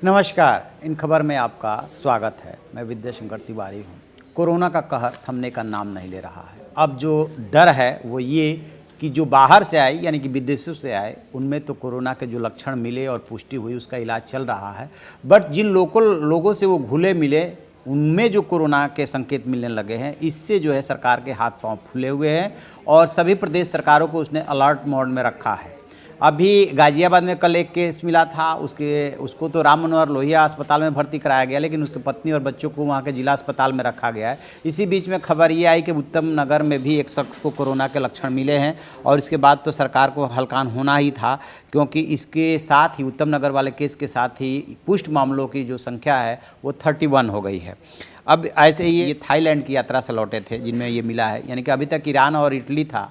नमस्कार। इन खबर में आपका स्वागत है। मैं विद्याशंकर तिवारी हूँ। कोरोना का कहर थमने का नाम नहीं ले रहा है। अब जो डर है वो ये कि जो बाहर से आए यानी कि विदेशों से आए उनमें तो कोरोना के जो लक्षण मिले और पुष्टि हुई उसका इलाज चल रहा है, बट जिन लोकल लोगों से वो घुले मिले उनमें जो कोरोना के संकेत मिलने लगे हैं, इससे जो है सरकार के हाथ पांव फूले हुए हैं और सभी प्रदेश सरकारों को उसने अलर्ट मोड में रखा है। अभी गाजियाबाद में कल एक केस मिला था, उसको तो राम मनोहर लोहिया अस्पताल में भर्ती कराया गया, लेकिन उसकी पत्नी और बच्चों को वहाँ के जिला अस्पताल में रखा गया है। इसी बीच में खबर ये आई कि उत्तम नगर में भी एक शख्स को कोरोना के लक्षण मिले हैं और इसके बाद तो सरकार को हलकान होना ही था, क्योंकि इसके साथ ही उत्तम नगर वाले केस के साथ ही पुष्ट मामलों की जो संख्या है वो 31 हो गई है। अब ऐसे ही ये थाईलैंड की यात्रा से लौटे थे जिनमें ये मिला है, यानी कि अभी तक ईरान और इटली था,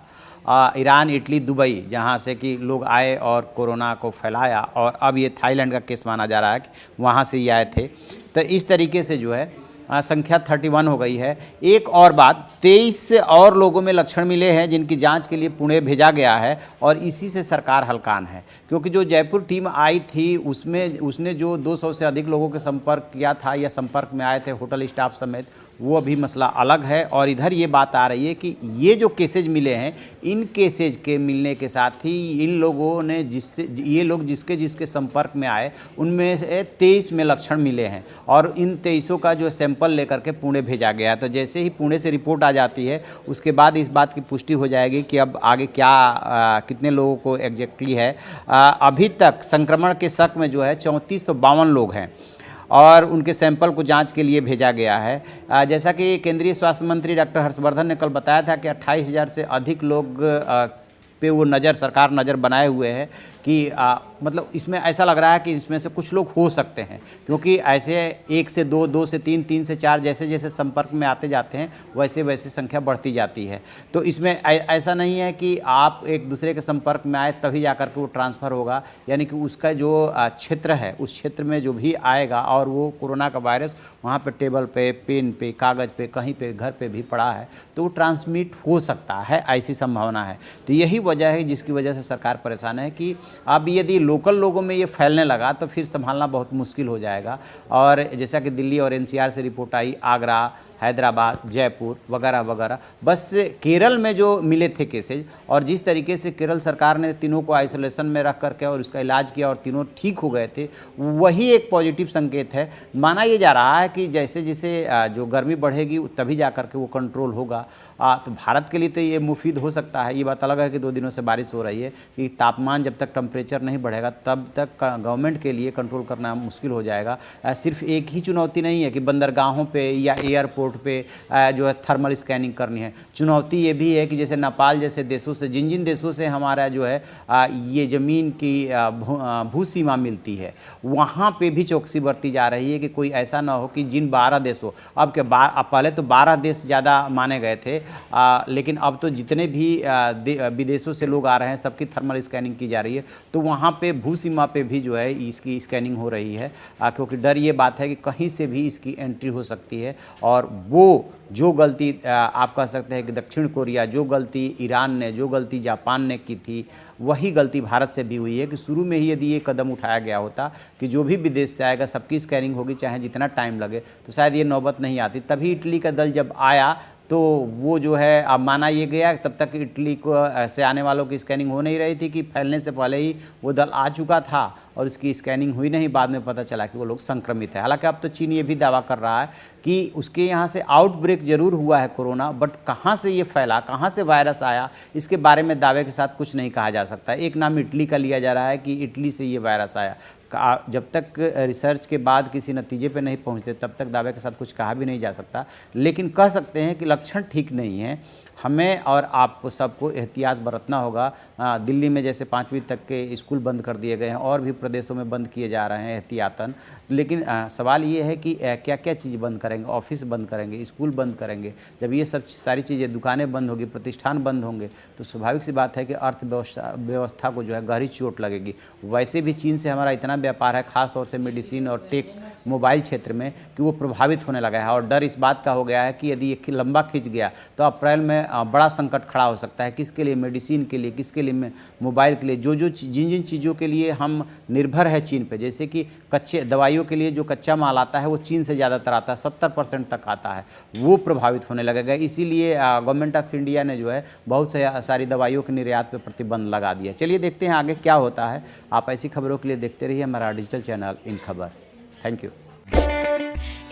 ईरान, इटली, दुबई, जहाँ से कि लोग आए और कोरोना को फैलाया, और अब ये थाईलैंड का केस माना जा रहा है कि वहाँ से ही आए थे। तो इस तरीके से जो है संख्या 31 हो गई है। एक और बात, 23 और लोगों में लक्षण मिले हैं जिनकी जांच के लिए पुणे भेजा गया है और इसी से सरकार हलकान है, क्योंकि जो जयपुर टीम आई थी उसने जो 200 से अधिक लोगों के संपर्क किया था या संपर्क में आए थे होटल स्टाफ समेत, वो अभी मसला अलग है। और इधर ये बात आ रही है कि ये जो केसेज मिले हैं, इन केसेज के मिलने के साथ ही इन लोगों ने ये लोग जिसके संपर्क में आए उनमें से 23 में लक्षण मिले हैं और इन 23 का जो सैंपल लेकर के पुणे भेजा गया है। तो जैसे ही पुणे से रिपोर्ट आ जाती है उसके बाद इस बात की पुष्टि हो जाएगी कि अब आगे क्या कितने लोगों को एग्जैक्टली है। अभी तक संक्रमण के शक में जो है 3452 लोग हैं और उनके सैंपल को जांच के लिए भेजा गया है। जैसा कि केंद्रीय स्वास्थ्य मंत्री डॉक्टर हर्षवर्धन ने कल बताया था कि 28,000 से अधिक लोग पे वो सरकार नज़र बनाए हुए है कि मतलब इसमें ऐसा लग रहा है कि इसमें से कुछ लोग हो सकते हैं, क्योंकि ऐसे 1 से 2, 2 से 3, 3 से 4 जैसे जैसे संपर्क में आते जाते हैं वैसे वैसे संख्या बढ़ती जाती है। तो इसमें ऐसा नहीं है कि आप एक दूसरे के संपर्क में आए तभी जाकर के वो ट्रांसफ़र होगा, यानी कि उसका जो क्षेत्र है उस क्षेत्र में जो भी आएगा और वो कोरोना का वायरस वहाँ पर टेबल पे, पेन पे, कागज़ पे, कहीं पे घर पे भी पड़ा है तो वो ट्रांसमिट हो सकता है, ऐसी संभावना है। तो यही वजह है जिसकी वजह से सरकार परेशान है कि अब यदि लोकल लोगों में ये फैलने लगा तो फिर संभालना बहुत मुश्किल हो जाएगा। और जैसा कि दिल्ली और एनसीआर से रिपोर्ट आई, आगरा, हैदराबाद, जयपुर वगैरह वगैरह, बस केरल में जो मिले थे केसेज और जिस तरीके से केरल सरकार ने तीनों को आइसोलेशन में रख करके और उसका इलाज किया और तीनों ठीक हो गए थे, वही एक पॉजिटिव संकेत है। माना ये जा रहा है कि जैसे जैसे जो गर्मी बढ़ेगी तभी जा कर के वो कंट्रोल होगा। तो भारत के लिए तो ये मुफीद हो सकता है। ये बात अलग है कि 2 दिनों से बारिश हो रही है कि तापमान जब तक टेम्परेचर नहीं बढ़ेगा तब तक गवर्नमेंट के लिए कंट्रोल करना मुश्किल हो जाएगा। सिर्फ एक ही चुनौती नहीं है कि बंदरगाहों पे या एयरपोर्ट पे जो है थर्मल स्कैनिंग करनी है। चुनौती ये भी है कि जैसे नेपाल जैसे देशों से जिन देशों से हमारा जो है ये ज़मीन की भू सीमा मिलती है, वहाँ पे भी चौकसी बरती जा रही है कि कोई ऐसा ना हो कि जिन 12 देशों, अब पहले तो 12 देश ज़्यादा माने गए थे, लेकिन अब तो जितने भी विदेशों से लोग आ रहे हैं सबकी थर्मल स्कैनिंग की जा रही है। तो वहाँ पे भू सीमा पे भी जो है इसकी स्कैनिंग हो रही है, क्योंकि डर ये बात है कि कहीं से भी इसकी एंट्री हो सकती है। और वो जो गलती आप कह सकते हैं कि दक्षिण कोरिया, जो गलती ईरान ने, जो गलती जापान ने की थी, वही गलती भारत से भी हुई है कि शुरू में ही यदि ये कदम उठाया गया होता कि जो भी विदेश से आएगा सबकी स्कैनिंग होगी चाहे जितना टाइम लगे, तो शायद ये नौबत नहीं आती। तभी इटली का दल जब आया तो वो जो है अब माना ये गया, तब तक इटली को से आने वालों की स्कैनिंग हो नहीं रही थी कि फैलने से पहले ही वो दल आ चुका था और इसकी स्कैनिंग हुई नहीं। बाद में पता चला कि वो लोग संक्रमित है। हालांकि अब तो चीन ये भी दावा कर रहा है कि उसके यहाँ से आउटब्रेक जरूर हुआ है कोरोना, बट कहाँ से ये फैला, कहाँ से वायरस आया, इसके बारे में दावे के साथ कुछ नहीं कहा जा सकता। एक नाम इटली का लिया जा रहा है कि इटली से ये वायरस आया। जब तक रिसर्च के बाद किसी नतीजे पे नहीं पहुंचते तब तक दावे के साथ कुछ कहा भी नहीं जा सकता, लेकिन कह सकते हैं कि लक्षण ठीक नहीं है। हमें और आपको सबको एहतियात बरतना होगा। दिल्ली में जैसे 5वीं तक के स्कूल बंद कर दिए गए हैं और भी प्रदेशों में बंद किए जा रहे हैं एहतियातन, लेकिन सवाल ये है कि क्या क्या चीज़ बंद करेंगे, ऑफिस बंद करेंगे, स्कूल बंद करेंगे। जब ये सब सारी चीज़ें, दुकानें बंद होगी, प्रतिष्ठान बंद होंगे, तो स्वाभाविक सी बात है कि अर्थव्यवस्था को जो है गहरी चोट लगेगी। वैसे भी चीन से हमारा इतना व्यापार है, ख़ास तौर से मेडिसिन और टेक मोबाइल क्षेत्र में, कि वो प्रभावित होने लगा है। और डर इस बात का हो गया है कि यदि ये लंबा खिंच गया तो अप्रैल में बड़ा संकट खड़ा हो सकता है। किसके लिए? मेडिसिन के लिए, किसके लिए? मोबाइल के लिए। जिन जिन चीज़ों के लिए हम निर्भर है चीन पे, जैसे कि कच्चे दवाइयों के लिए जो कच्चा माल आता है वो चीन से ज़्यादातर आता है, 70% तक आता है, वो प्रभावित होने लगेगा। इसीलिए गवर्नमेंट ऑफ इंडिया ने जो है बहुत सारी दवाइयों के निर्यात पर प्रतिबंध लगा दिया। चलिए देखते हैं आगे क्या होता है। आप ऐसी खबरों के लिए देखते रहिए हमारा डिजिटल चैनल इन खबर। Thank you.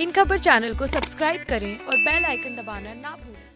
इन खबर चैनल को सब्सक्राइब करें और बेल आइकन दबाना ना भूलें।